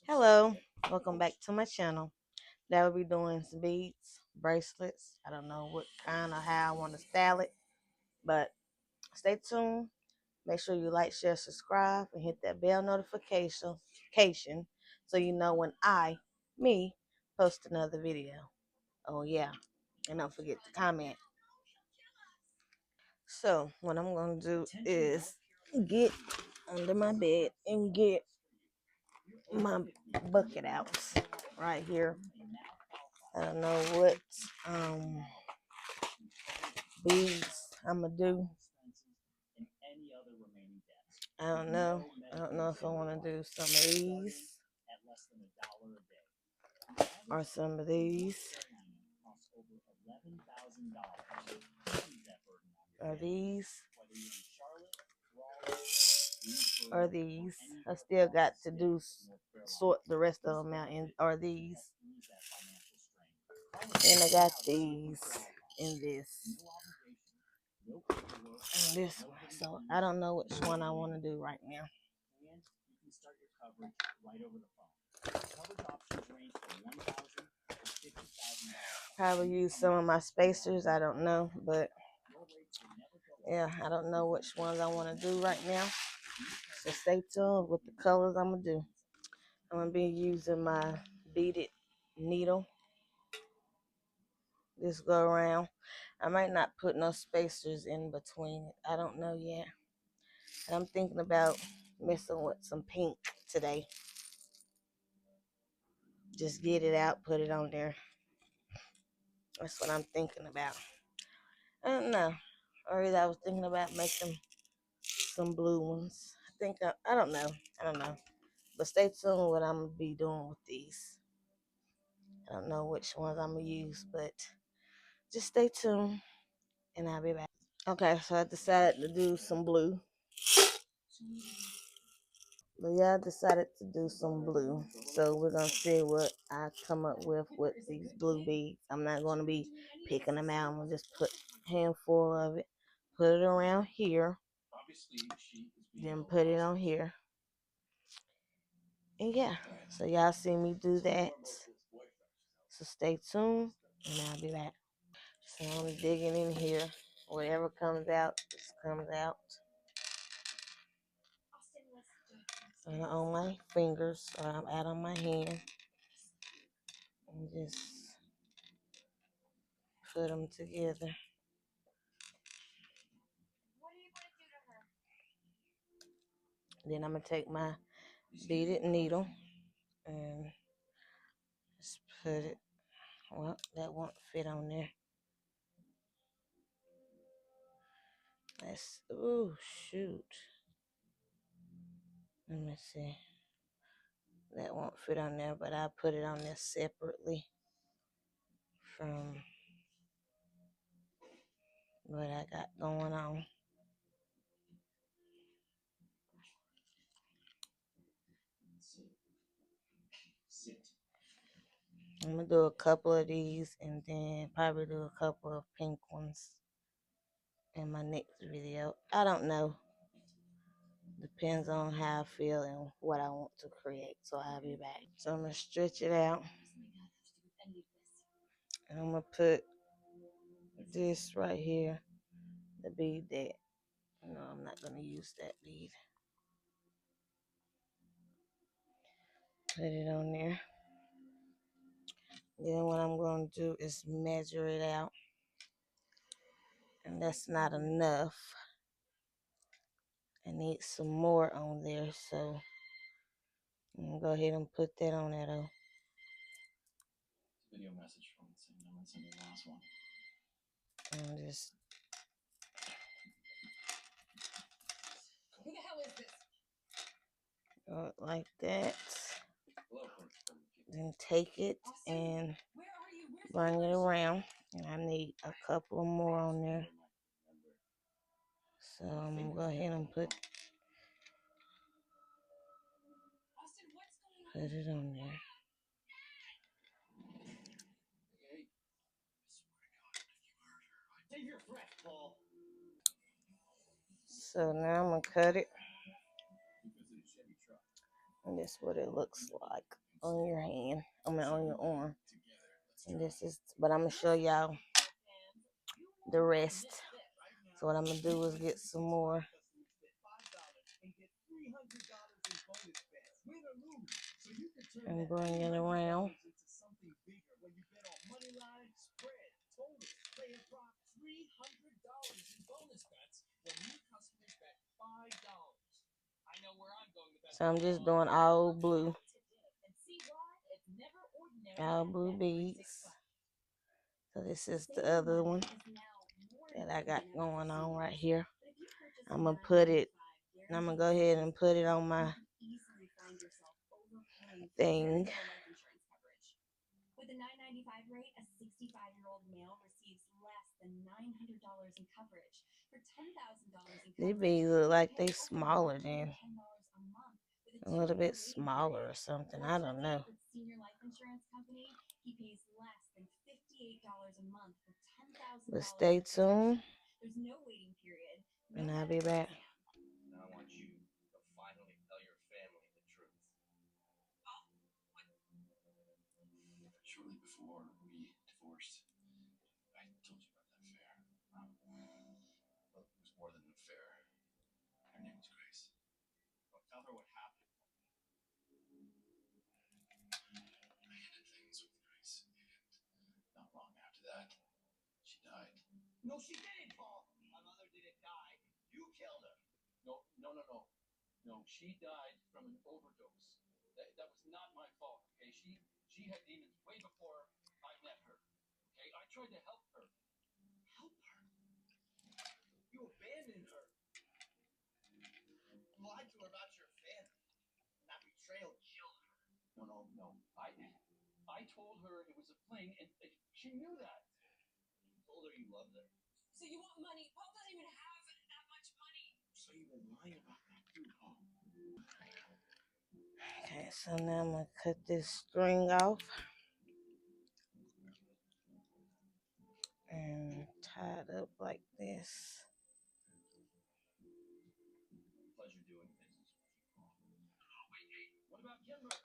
Hello, welcome back to my channel. Today we'll be doing some beads, bracelets. I don't know what kind or how I want to style it, but stay tuned. Make sure you like, share, subscribe, and hit that bell notification so you know when me, post another video. Oh yeah, and don't forget to comment. So what I'm gonna do is get under my bed and get my bucket out right here. I don't know what um beads I'm gonna do. I don't know. I don't know if I want to do some of these or some of these or these or these. I still got to do sort the rest of them out in or these. And I got these in this and this one. So I don't know which one I want to do right now. Probably use some of my spacers. I don't know, but yeah, I don't know which ones I want to do right now. So stay tuned with the colors I'm gonna do. I'm gonna be using my beaded needle this go around. I might not put no spacers in between it. I don't know yet. And I'm thinking about messing with some pink today. Just get it out, put it on there. That's what I'm thinking about. I don't know. Or either I was thinking about making some blue ones. I don't know. I don't know. But stay tuned what I'm gonna be doing with these. I don't know which ones I'm gonna use, but just stay tuned and I'll be back. Okay, so I decided to do some blue. But yeah, I decided to do some blue. So we're gonna see what I come up with these blue beads. I'm not gonna be picking them out. I'm gonna just put a handful of it, put it around here, then put it on here. And yeah, so y'all see me do that. So stay tuned and I'll be back. So I'm digging in here. Whatever comes out, just comes out. And on my fingers, or I'm out on my hand. And just put them together. Then I'm going to take my beaded needle and just put it. Well, that won't fit on there. Oh, shoot. Let me see. That won't fit on there, but I'll put it on there separately from what I got going on. I'm going to do a couple of these and then probably do a couple of pink ones in my next video. I don't know. Depends on how I feel and what I want to create. So I'll be back. So I'm going to stretch it out. And I'm going to put this right here, the bead that, no, I'm not going to use that bead. Put it on there. Then what I'm going to do is measure it out. And that's not enough. I need some more on there, so I'm going to go ahead and put that on there though. Video message from the same number sent the last one. And just who the hell is this? Go it like that. Then take it and bring it around. And I need a couple more on there. So I'm gonna go ahead and put it on there. So now I'm gonna cut it And this is what it looks like on your hand. I mean on your arm. And this is, but I'm gonna show y'all the rest. So what I'm gonna do is get some more. And bring it around. So I'm just doing all blue. All blue beads. So this is the other one that I got going on right here. I'm gonna put it, and I'm gonna go ahead and put it on my thing. With a $9.95 rate, a 65-year-old male receives less than $900 in coverage. For $10,000 in coverage, these bees look like they smaller than, a little bit smaller or something. I don't know. But stay tuned, and I'll be back. Now I want you to finally tell your family the truth. Shortly before we divorced, I told you about that affair. Well, it was more than an affair. Her name was Grace. Well, tell her what happened. I ended things with Grace, and not long after that, she died. No, she didn't, Paul. My mother didn't die. You killed her. No, no, no, no. No, she died from an overdose. That was not my fault, okay? She had demons way before I met her. Okay? I tried to help her. Help her? You abandoned her. You lied to her about your family. That betrayal killed her. No, no, no. I told her it was a fling, and she knew that. You told her you loved her. So you want money? Paul doesn't even have that much money. So you've been lying about that too, Paul. Okay, so now I'm gonna cut this string off and tie it up like this. Pleasure doing business with you, Paul. Oh, wait, hey, what about Kimber?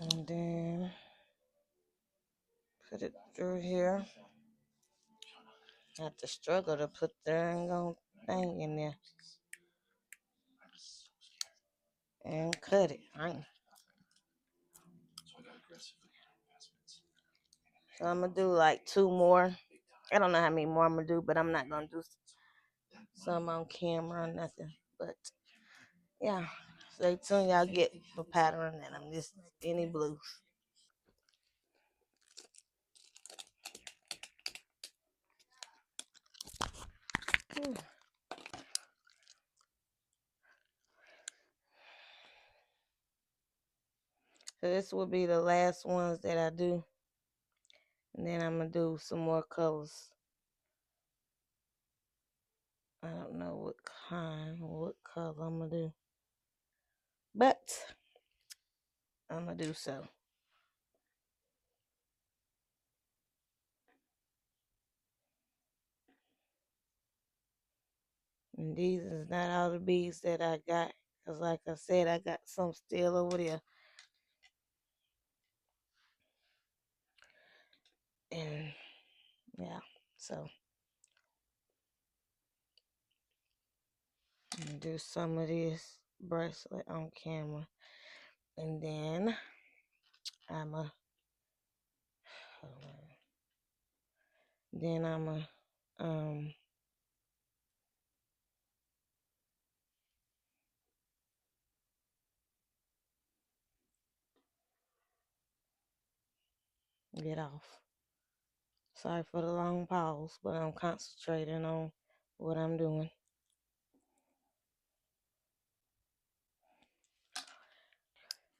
And then put it through here. I have to struggle to put the dang on thing in there. And cut it. So I'm gonna do like 2 more. I don't know how many more I'm gonna do, but I'm not gonna do some on camera or nothing. But yeah, stay tuned. Y'all get the pattern, and I'm just any blues. So this will be the last ones that I do. And then I'm going to do some more colors. I don't know what kind or what color I'm going to do. But I'm going to do so. And these is not all the beads that I got. Because like I said, I got some still over there. And yeah, so I'm going to do some of this bracelet on camera. And then I'm going to get off. Sorry for the long pause, but I'm concentrating on what I'm doing.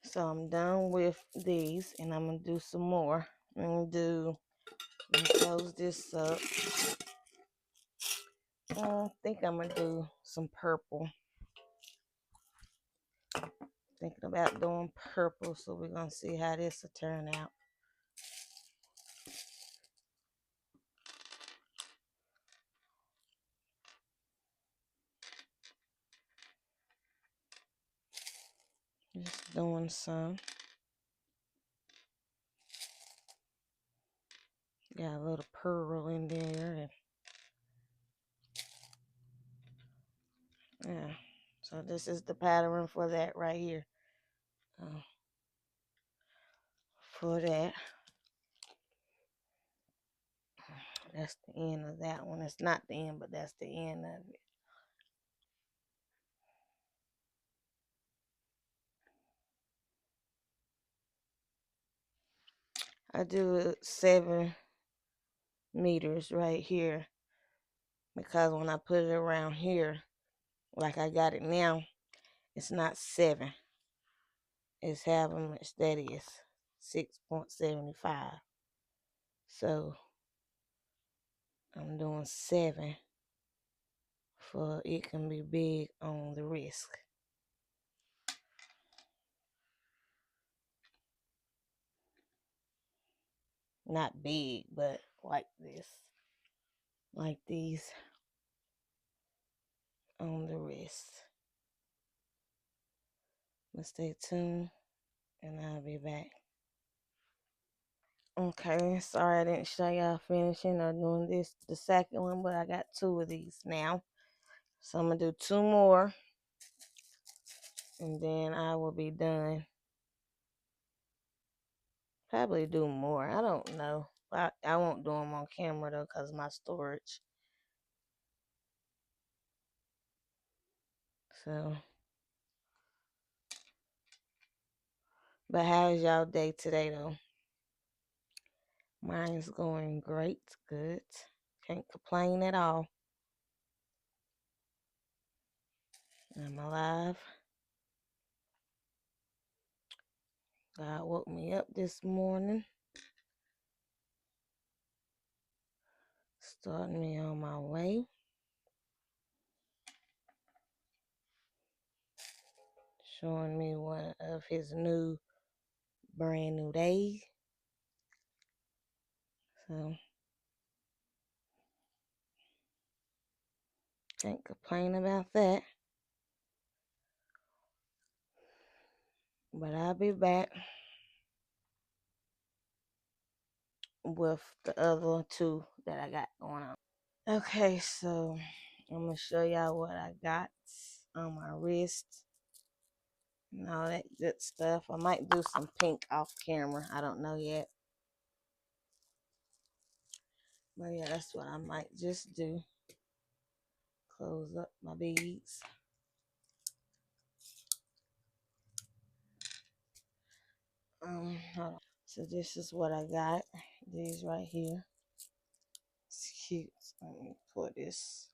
So I'm done with these, and I'm going to do some more. I'm going to close this up. I think I'm going to do some purple. Thinking about doing purple, so we're going to see how this will turn out. Just doing some. Got a little pearl in there. And yeah. So this is the pattern for that right here. For that. That's the end of that one. It's not the end, but that's the end of it. I do 7 meters right here because when I put it around here, like I got it now, it's not 7. It's how much that is, 6.75. So I'm doing 7 for it can be big on the wrist. Not big, but like this. Like these on the wrist. But stay tuned and I'll be back. Okay, sorry I didn't show y'all finishing or doing this, the second one, but I got 2 of these now. So I'm going to do 2 more and then I will be done. Probably do more. I don't know. I won't do them on camera though because of my storage. So, but how's y'all day today though? Mine's going great, good. Can't complain at all. I'm alive. God woke me up this morning. Starting me on my way. Showing me one of his brand new days. So, can't complain about that. But I'll be back with the other 2 that I got going on. Okay, so I'm going to show y'all what I got on my wrist and all that good stuff. I might do some pink off camera. I don't know yet. But yeah, that's what I might just do. Close up my beads. Hold on. So this is what I got. These right here. It's cute. Let me pull this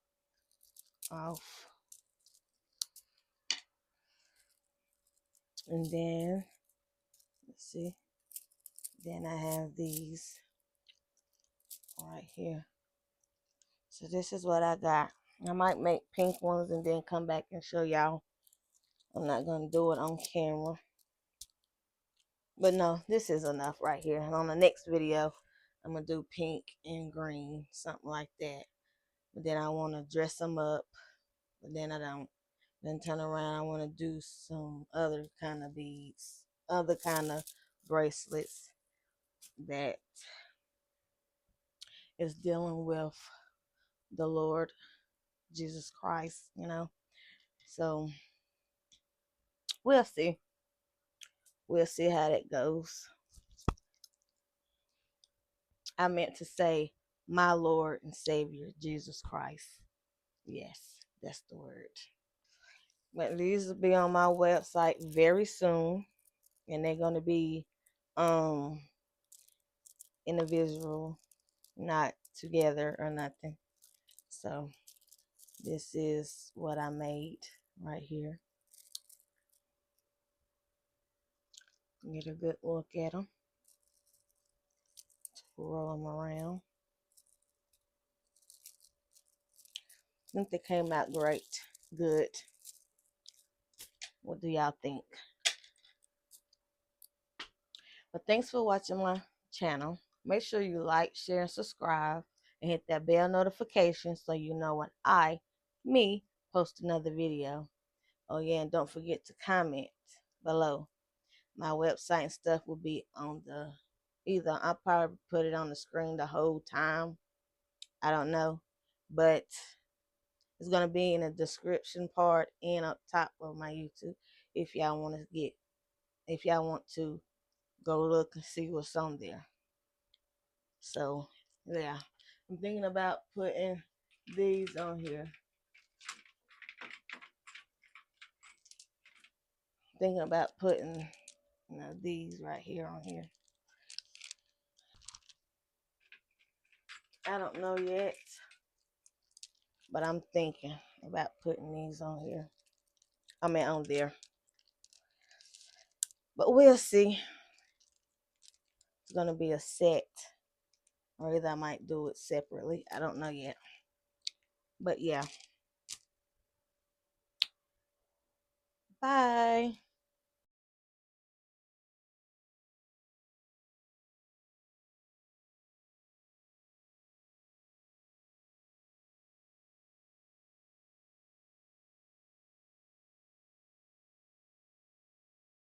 off. And then, let's see. Then I have these right here. So this is what I got. I might make pink ones and then come back and show y'all. I'm not going to do it on camera. But no, this is enough right here. And on the next video, I'm going to do pink and green, something like that. But then I want to dress them up. But then I don't. Then turn around, I want to do some other kind of beads, other kind of bracelets that is dealing with the Lord Jesus Christ, you know. So we'll see. We'll see how that goes. I meant to say my Lord and Savior Jesus Christ. Yes, that's the word. But these will be on my website very soon, and they're gonna be individual, not together or nothing. So this is what I made right here. Get a good look at them. Roll them around. I think they came out great. Good. What do y'all think? But thanks for watching my channel. Make sure you like, share, and subscribe. And hit that bell notification so you know when me, post another video. Oh yeah, and don't forget to comment below. My website and stuff will be on the, either I'll probably put it on the screen the whole time. I don't know. But it's gonna be in the description part and up top of my YouTube if y'all want to get, if y'all want to go look and see what's on there. So yeah, I'm thinking about putting these on here. Thinking about putting, you know, these right here on here. I don't know yet, but I'm thinking about putting these on here. I mean on there. But we'll see. It's gonna be a set. Or either I might do it separately. I don't know yet. But yeah. Bye.